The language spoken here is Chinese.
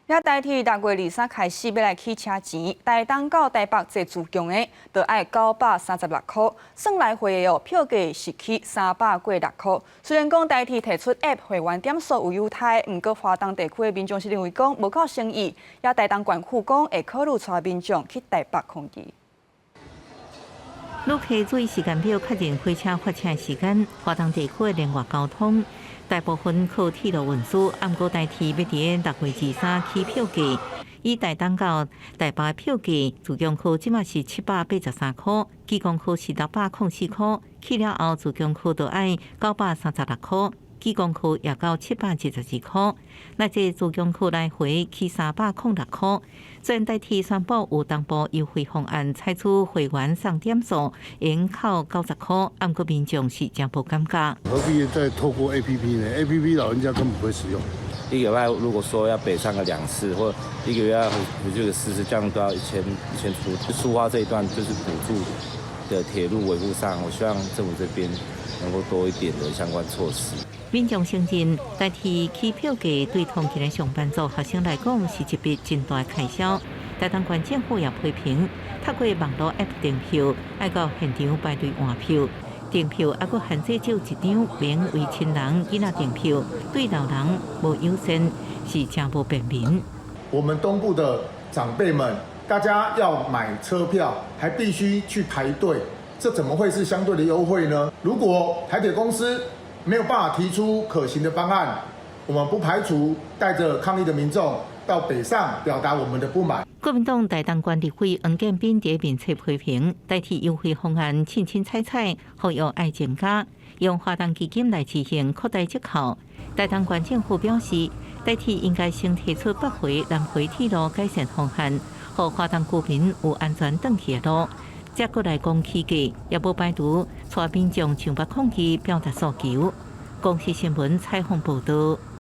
也代替6月23开始要来起车钱，台东到台北坐自强的，就要936块，算来回的票价是起300过6块。虽然讲代替提出 App 会员点数有优待，不过华东地区的民众是认为讲无够诚意，也台东县府讲会考虑带民众去台北抗议。陆客注意时间表，确认火车发车时间，华东地区的连外交通。大部分靠铁路运输，按过代替要伫6月23起票价，以台东到台北票价，自强区即马是783块，基隆区是604块，去了后自强区就要936块，基隆区也到772块，乃至自强区来回起306块。虽然代替宣布有同步优惠方案，采取会员送点数，延扣90块，按过民众是真无感觉。何必再透过 APP 呢 ？APP 老人家根本不会使用。一个礼拜如果说要北上个2次，或一个月要回去个4次，这样都要1000出。苏花这一段就是补助的铁路维护上，我希望政府这边能够多一点的相关措施。民众承认，代替起票价对通勤的上班族学生来讲是一笔真大开销。台东县政府也批评，透过网络 App 订票，要到现场排队换票。订票还佫限制只有1张，免为亲人囡仔订票，对老人无优先，是真无便民。我们东部的长辈们，大家要买车票，还必须去排队，这怎么会是相对的优惠呢？如果台铁公司没有办法提出可行的方案，我们不排除带着抗议的民众到北上表达我们的不满。国民党台东县立委黄建斌在面册批评，代替优惠方案凊彩彩，服务爱增加，用华东基金来执行扩大折扣。台东县政府表示，代替应该先提出北回、南回铁路改善方案，让华东居民有安全回去的路。再过来讲起价，也无排除带民众上北抗议表达诉求。公视新闻采访报道。